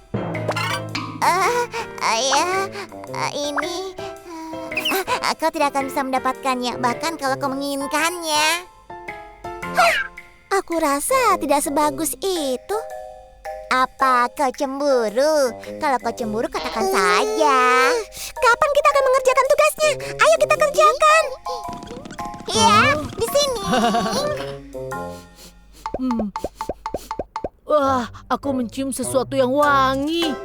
Ini kau tidak akan bisa mendapatkannya, bahkan kalau kau menginginkannya. Aku rasa tidak sebagus itu. Apa kau cemburu? Kalau kau cemburu, katakan saja. Kapan kita akan mengerjakan tugasnya? Ayo kita kerjakan. Iya, di sini. Wah, aku mencium sesuatu yang wangi.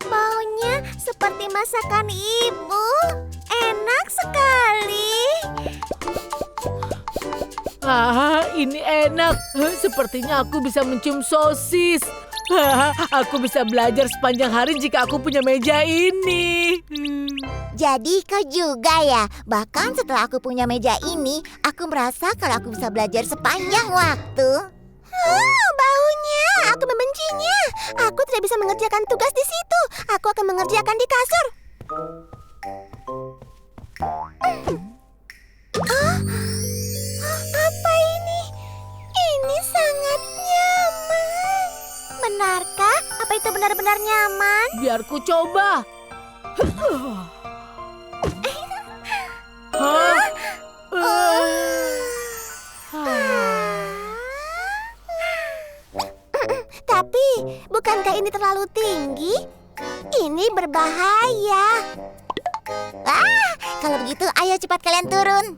Baunya seperti masakan ibu. Enak sekali. Ini enak. Sepertinya aku bisa mencium sosis. Aku bisa belajar sepanjang hari jika aku punya meja ini. Jadi kau juga ya? Bahkan setelah aku punya meja ini, aku merasa kalau aku bisa belajar sepanjang waktu. Baunya, aku membencinya. Aku tidak bisa mengerjakan tugas di situ. Aku akan mengerjakan di kasur. Apa ini? Ini sangat nyaman. Benarkah? Apa itu benar-benar nyaman? Biar ku coba. Hah? Tapi, bukankah ini terlalu tinggi? Ini berbahaya. Kalau begitu, ayo cepat kalian turun.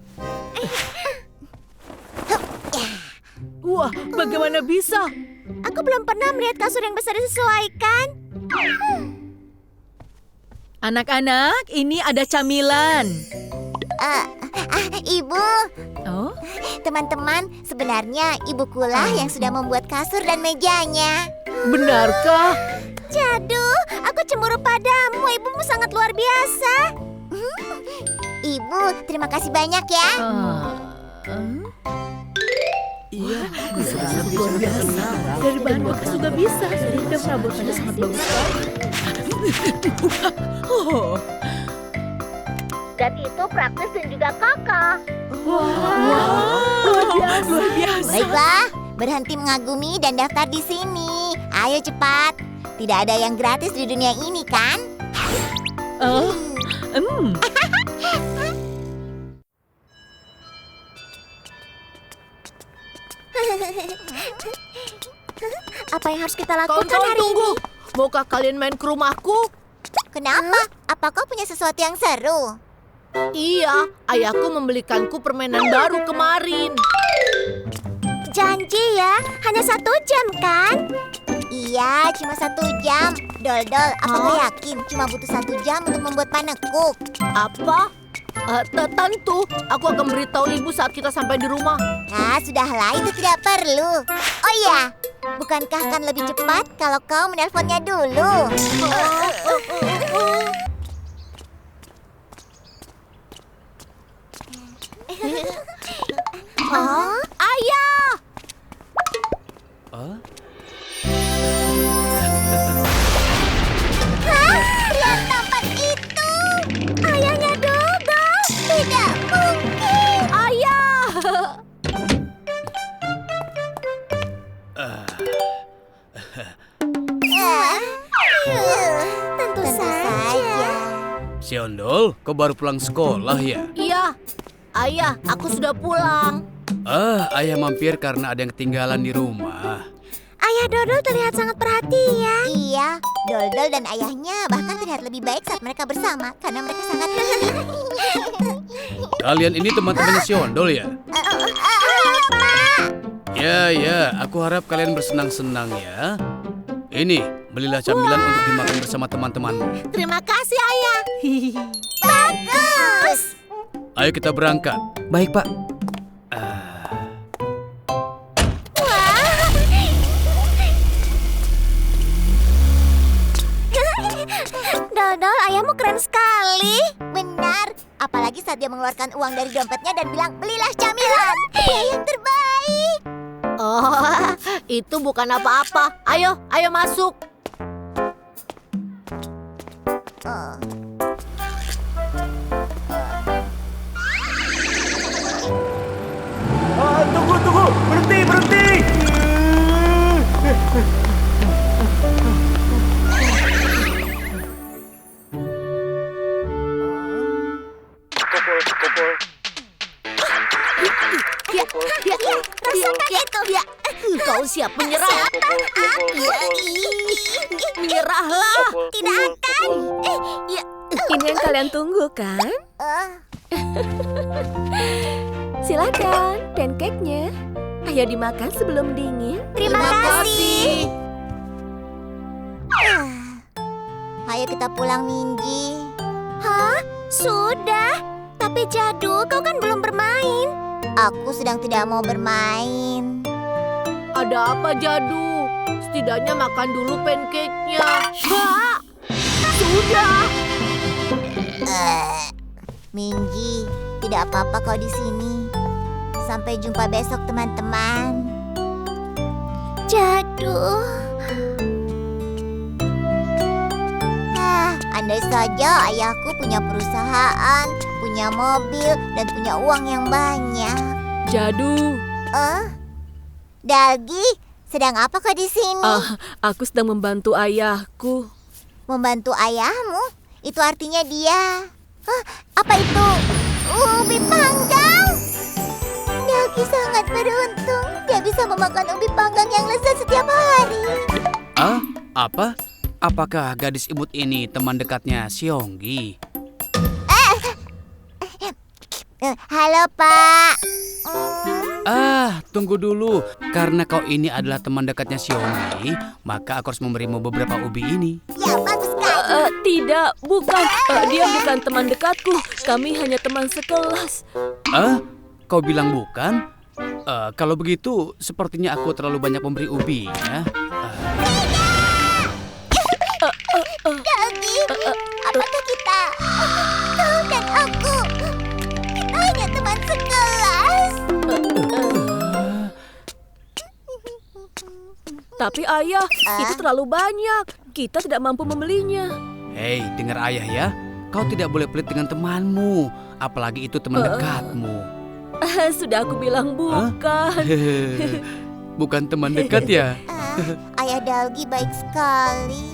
Wah, bagaimana bisa? Aku belum pernah melihat kasur yang besar disesuaikan. Anak-anak, ini ada camilan. Ibu, Oh, teman-teman, sebenarnya ibukulah yang sudah membuat kasur dan mejanya. Benarkah? Jadu, aku cemburu padamu. Ibumu sangat luar biasa. Ibu, terima kasih banyak ya. Iya, luar biasa. Dari bahan bekas juga bisa. Dan perabotannya sangat bagus sekali. oh. Dan itu praktis dan juga kokoh. Luar biasa. Baiklah, berhenti mengagumi dan daftar di sini. Ayo cepat. Tidak ada yang gratis di dunia ini, kan? Apa yang harus kita lakukan Kawan-kawan hari tunggu. ini? Maukah kalian main ke rumahku? Kenapa? Apa kau punya sesuatu yang seru? Iya, ayahku membelikanku permainan baru kemarin. Janji ya, hanya 1 jam kan? Iya, cuma 1 jam. Dol-dol, apa kau yakin cuma butuh 1 jam untuk membuat panekuk? Apa? Tentu, aku akan beritahu ibu saat kita sampai di rumah. Sudahlah, itu tidak perlu. Oh iya, bukankah akan lebih cepat kalau kau menelponnya dulu? Ayah! Lihat tempat itu! Ayahnya Dodol! Tidak mungkin! Ayah! Tentu saja. Siondol, kau baru pulang sekolah ya? Iya, ayah, aku sudah pulang. Ayah mampir karena ada yang ketinggalan di rumah. Ayah Dodol terlihat sangat perhatian. Iya, Dodol dan ayahnya bahkan terlihat lebih baik saat mereka bersama karena mereka sangat Kalian ini teman-temannya Siondol ya? Ya, aku harap kalian bersenang-senang ya. Ini, belilah camilan untuk dimakan bersama teman-temanmu. Terima kasih, Ayah. bagus. Ayo kita berangkat. Baik, Pak. Dodol, ayahmu keren sekali. Benar, apalagi saat dia mengeluarkan uang dari dompetnya dan bilang, belilah camilan. Dia yang terbaik. Oh, itu bukan apa-apa. Ayo masuk. Tunggu, berhenti. Kau siap menyerah? Menyerahlah. Tidak akan. Ini yang kalian tunggu kan? Silakan, pancake-nya. Ayo dimakan sebelum dingin. Terima kasih. Ayo kita pulang, Minji. Hah? Sudah? Tapi Jadu, kau kan belum bermain. Aku sedang tidak mau bermain. Ada apa, Jadu? Setidaknya makan dulu pancake-nya. Sudah. Minji, tidak apa-apa kau di sini. Sampai jumpa besok, teman-teman. Jadu. Andai saja ayahku punya perusahaan, punya mobil, dan punya uang yang banyak. Jadu, Dalgi, sedang apa kau di sini? aku sedang membantu ayahku. Membantu ayahmu? Itu artinya dia. Apa itu? Ubi panggang? Dalgi sangat beruntung. Dia bisa memakan ubi panggang yang lezat setiap hari. Apa? Apakah gadis imut ini teman dekatnya Xionggi? Halo, Pak. Tunggu dulu. Karena kau ini adalah teman dekatnya Xionggi, maka aku harus memberimu beberapa ubi ini. Ya, bagus sekali. Tidak, bukan. Dia bukan teman dekatku. Kami hanya teman sekelas. Kau bilang bukan? Kalau begitu, sepertinya aku terlalu banyak memberi ubinya. Dalgi, apakah kita, kau dan aku, kita hanya teman sekelas? Tapi ayah, itu terlalu banyak. Kita tidak mampu membelinya. Hei, dengar ayah ya. Kau tidak boleh pelit dengan temanmu, apalagi itu teman dekatmu. Sudah aku bilang bukan. Bukan teman dekat ya? Ayah Dalgi baik sekali.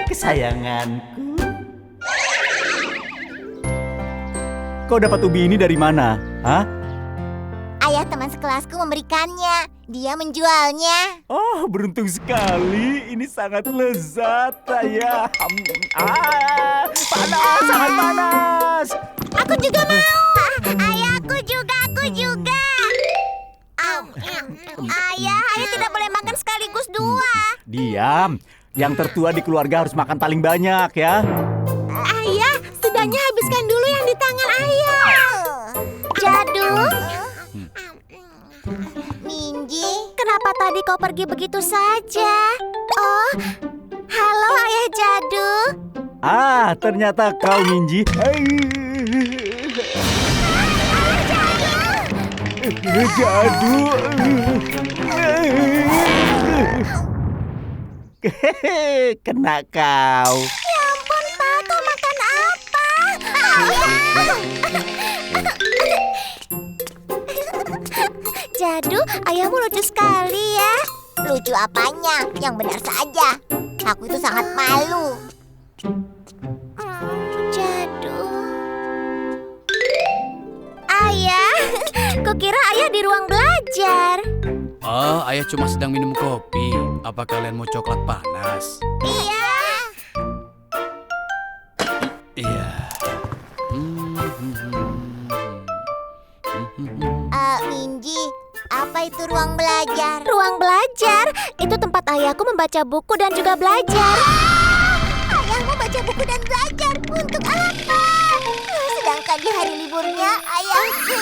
Kesayanganku. Kau dapat ubi ini dari mana? Hah? Ayah teman sekelasku memberikannya. Dia menjualnya. Oh, beruntung sekali. Ini sangat lezat, ayah. Panas, sangat panas. Aku juga mau. Ayah, aku juga. Ayah tidak boleh makan sekaligus dua. Diam. Yang tertua di keluarga harus makan paling banyak ya. Ayah, setidaknya habiskan dulu yang di tangan ayah. Jadu. Minji, kenapa tadi kau pergi begitu saja? Oh, halo Ayah Jadu. Ternyata kau, Minji. Jadu. Kena kau. Ya ampun, Pak, kau makan apa? Jadu, ayahmu lucu sekali ya. Lucu apanya? Yang benar saja. Aku itu sangat malu. Jadu. Ayah, kukira ayah di ruang belajar. Ayah cuma sedang minum kopi. Apa kalian mau coklat panas? Iya. Iya. Minji, apa itu ruang belajar? Ruang belajar? Itu tempat ayahku membaca buku dan juga belajar. Ayahmu baca buku dan belajar? Untuk apa? Sedangkan di hari liburnya, ayahku...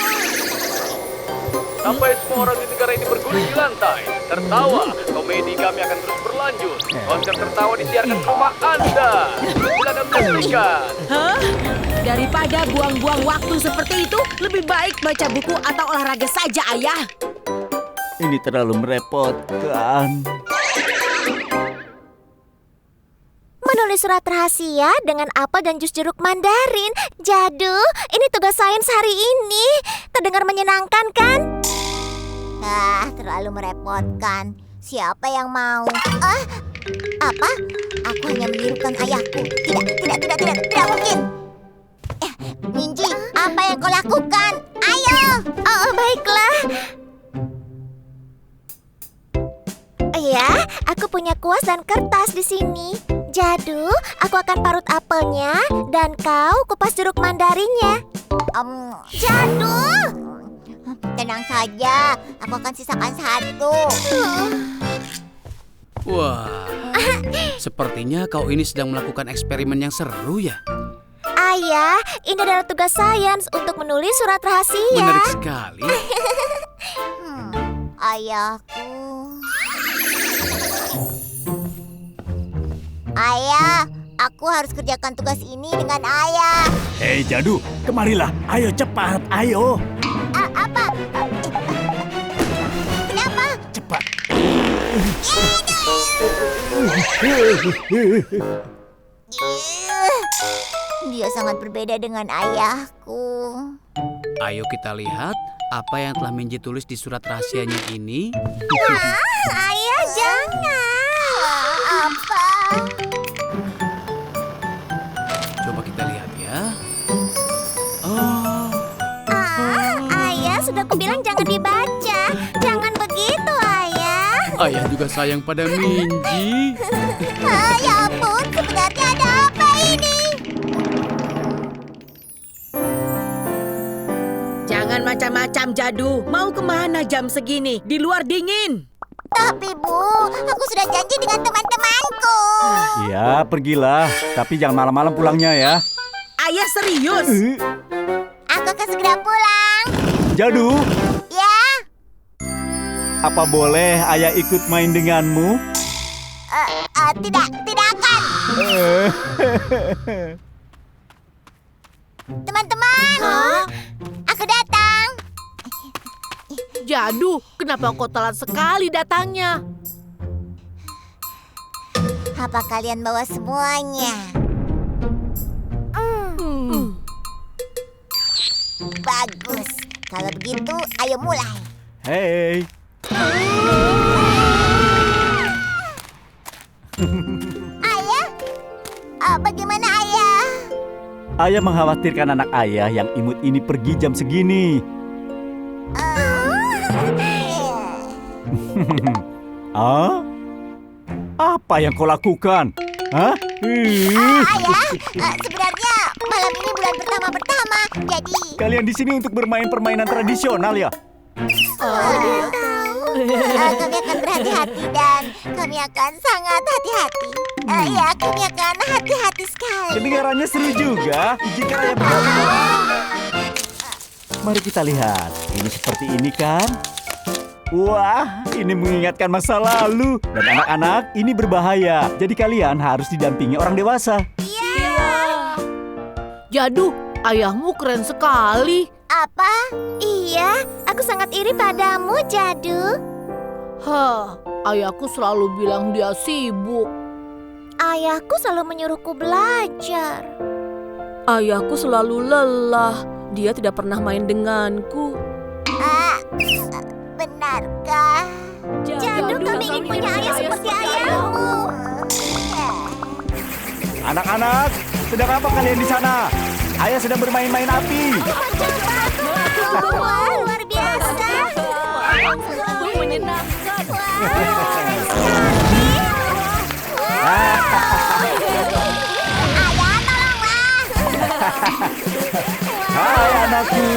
Sampai semua orang di negara ini berguling di lantai, tertawa, komedi kami akan terus berlanjut. Konser tertawa disiarkan ke rumah Anda. Bila Anda menyaksikan. Hah? Daripada buang-buang waktu seperti itu, lebih baik baca buku atau olahraga saja, Ayah. Ini terlalu merepotkan. Menulis surat rahasia dengan apel dan jus jeruk mandarin. Jadu, ini tugas sains hari ini. Terdengar menyenangkan kan? Terlalu merepotkan. Siapa yang mau? Apa? Aku hanya menirukan ayahku. Tidak mungkin. Minji, apa yang kau lakukan? Ayo! Baiklah. Ya, aku punya kuas dan kertas di sini. Jadu, aku akan parut apelnya dan kau kupas jeruk mandarinnya. Jadu! Tenang saja, aku akan sisakan satu. Wah, sepertinya kau ini sedang melakukan eksperimen yang seru ya? Ayah, ini adalah tugas sains untuk menulis surat rahasia. Menarik sekali. Ayahku. Ayah, aku harus kerjakan tugas ini dengan ayah. Hei Jadu, kemarilah. Ayo cepat, ayo. Apa? Kenapa? Cepat. Dia sangat berbeda dengan ayahku. Ayo kita lihat apa yang telah Minji tulis di surat rahasianya ini. Ayah jangan. Apa? Coba kita lihat ya. bilang jangan dibaca. Jangan begitu, Ayah. Ayah juga sayang pada Minji. Ya ampun, sebenarnya ada apa ini? Jangan macam-macam, Jadu. Mau kemana jam segini? Di luar dingin. Tapi Bu, aku sudah janji dengan teman-temanku. Ya, pergilah. Tapi jangan malam-malam pulangnya ya. Ayah serius. Aku akan segera pulang. Jadu, Ya, apa boleh ayah ikut main denganmu? tidak akan. Teman-teman, aku datang. Jadu, kenapa kau telat sekali datangnya? Apa kalian bawa semuanya? Bagus. Kalau begitu, ayo mulai. Hei, Ayah? Bagaimana Ayah? ayah mengkhawatirkan anak ayah yang imut ini pergi jam segini. Ah? Apa yang kau lakukan? Hah? Ayah, sebenarnya malam ini bulan pertama, jadi... Kalian di sini untuk bermain permainan tradisional ya? Kami akan berhati-hati dan kami akan sangat hati-hati. Ya, kami akan hati-hati sekali. Kedengarannya seru juga. Izinkan ayah berhati. Mari kita lihat. Ini seperti ini kan? Wah, ini mengingatkan masa lalu. Dan anak-anak, ini berbahaya. Jadi kalian harus didampingi orang dewasa. Jadu, ayahmu keren sekali. Apa? Iya, aku sangat iri padamu, Jadu. Ayahku selalu bilang dia sibuk. Ayahku selalu menyuruhku belajar. Ayahku selalu lelah. Dia tidak pernah main denganku. Benarkah? Jadu, kami ingin punya ayah seperti ayahmu. Anak-anak, sedang apa kalian di sana? Ayah sedang bermain-main api. Wah, luar biasa. Menyenangkan. Ayah, tolonglah. Hai anakku.